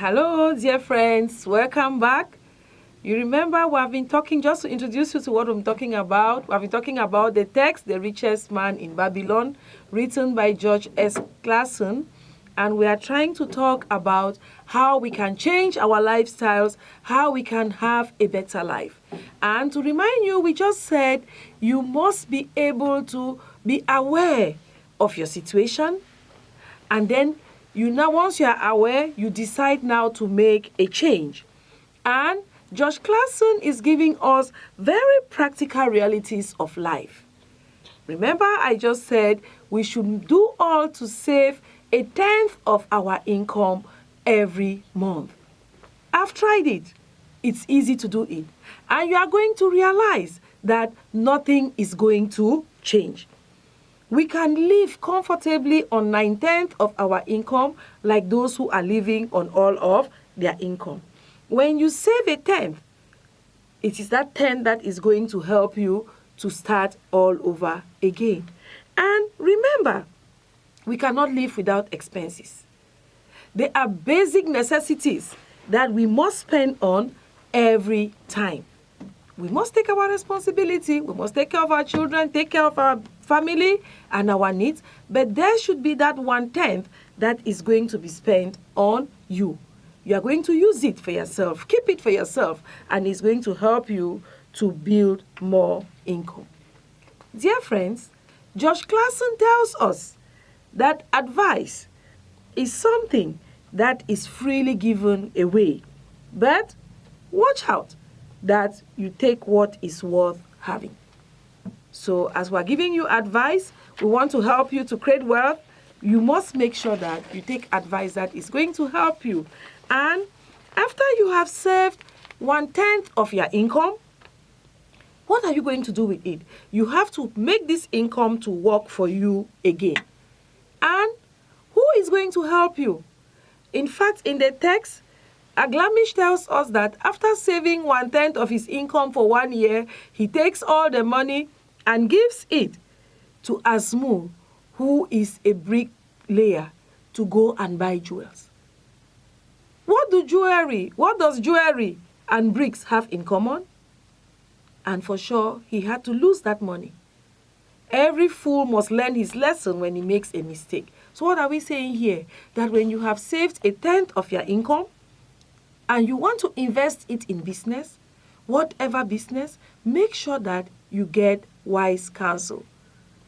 Hello, dear friends. Welcome back. You remember we have been talking, just to introduce you to what I'm talking about, we have been talking about the text, The Richest Man in Babylon, written by George S. Clason. And we are trying to talk about how we can change our lifestyles, how we can have a better life. And to remind you, we just said you must be able to be aware of your situation. And then once you are aware, you decide now to make a change. And George Clason is giving us very practical realities of life. Remember, I just said we should do all to save 1/10 of our income every month. I've tried it. It's easy to do it. And you are going to realize that nothing is going to change. We can live comfortably on 9/10 of our income like those who are living on all of their income. When you save 1/10, it is that 10 that is going to help you to start all over again. And remember, we cannot live without expenses. They are basic necessities that we must spend on every time. We must take our responsibility. We must take care of our children, take care of our family and our needs. But there should be that 1/10 that is going to be spent on you. You are going to use it for yourself. Keep it for yourself. And it's going to help you to build more income. Dear friends, George Clason tells us that advice is something that is freely given away. But watch out that you take what is worth having. So as we're giving you advice, we want to help you to create wealth. You must make sure that you take advice that is going to help you. And after you have saved 1/10 of your income, what are you going to do with it? You have to make this income to work for you again. And who is going to help you? In fact, in the text, Aglamish tells us that after saving 1/10 of his income for 1 year, he takes all the money and gives it to Asmu, who is a bricklayer, to go and buy jewels. What does jewelry and bricks have in common? And for sure, he had to lose that money. Every fool must learn his lesson when he makes a mistake. So what are we saying here? That when you have saved 1/10 of your income and you want to invest it in business, whatever business, make sure that you get wise counsel.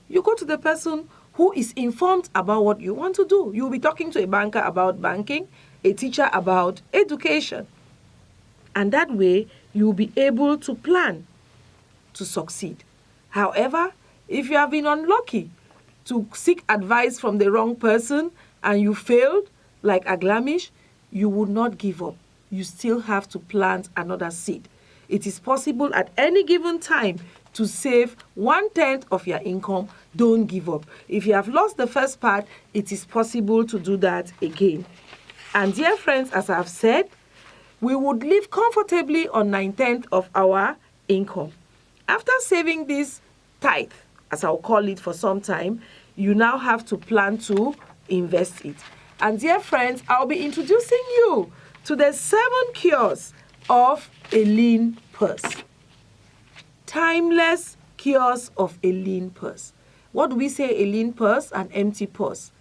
You go to the person who is informed about what you want to do. You'll be talking to a banker about banking, a teacher about education. And that way, you'll be able to plan to succeed. However, if you have been unlucky to seek advice from the wrong person and you failed, like Aglamish, you would not give up. You still have to plant another seed. It is possible at any given time to save 1/10 of your income. Don't give up. If you have lost the first part, it is possible to do that again. And dear friends, as I have said, we would live comfortably on 9/10 of our income. After saving this tithe, as I'll call it for some time, you now have to plan to invest it. And dear friends, I'll be introducing you to the 7 cures of a lean purse. Timeless cures of a lean purse. What do we say? A lean purse? An empty purse.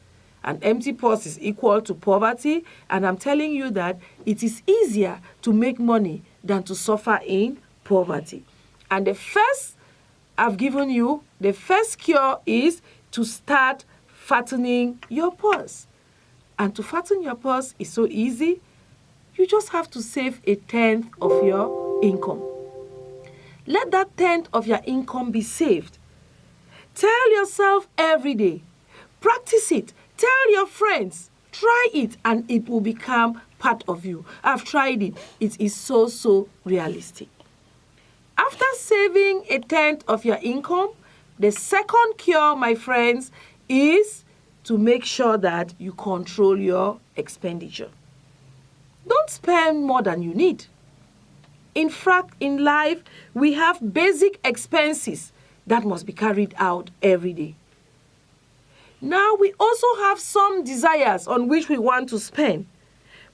An empty purse is equal to poverty, and I'm telling you that it is easier to make money than to suffer in poverty. And the first I've given you, the first cure is to start fattening your purse. And to fatten your purse is so easy. You just have to save 1/10 of your income. Let that 1/10 of your income be saved. Tell yourself every day. Practice it. Tell your friends. Try it and it will become part of you. I've tried it. It is so realistic. After saving 1/10 of your income, the second cure, my friends, is to make sure that you control your expenditure. Don't spend more than you need. In fact, in life, we have basic expenses that must be carried out every day. Now, we also have some desires on which we want to spend.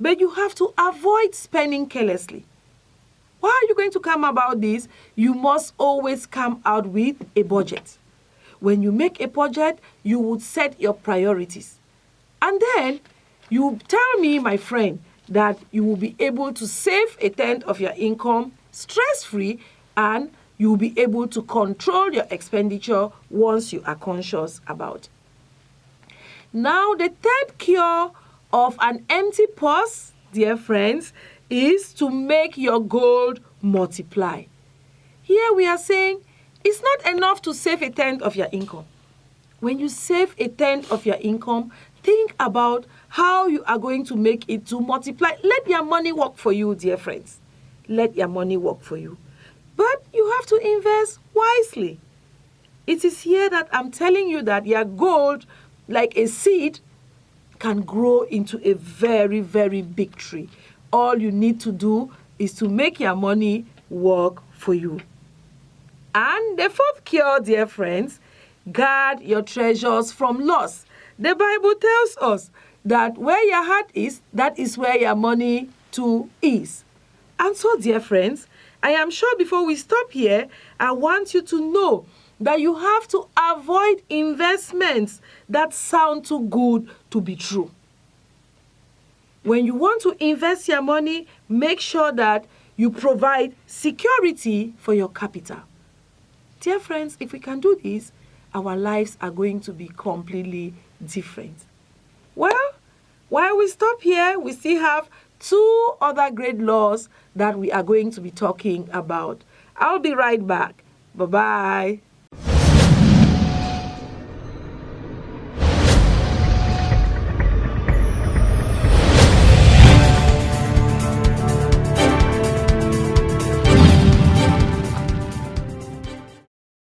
But you have to avoid spending carelessly. How are you going to come about this? You must always come out with a budget. When you make a budget, you would set your priorities. And then you tell me, my friend, that you will be able to save a tenth of your income stress-free, and you will be able to control your expenditure once you are conscious about it. Now, the third cure of an empty purse, dear friends, is to make your gold multiply. Here we are saying it's not enough to save a tenth of your income. When you save a tenth of your income, think about how you are going to make it to multiply. Let your money work for you, dear friends. Let your money work for you. But you have to invest wisely. It is here that I'm telling you that your gold, like a seed, can grow into a very, very big tree. All you need to do is to make your money work for you. And the fourth cure, dear friends, guard your treasures from loss. The Bible tells us that where your heart is, that is where your money too is. And so, dear friends, I am sure before we stop here, I want you to know that you have to avoid investments that sound too good to be true. When you want to invest your money, make sure that you provide security for your capital. Dear friends, if we can do this, our lives are going to be completely different. Well, while we stop here, we still have 2 other great laws that we are going to be talking about. I'll be right back. Bye-bye.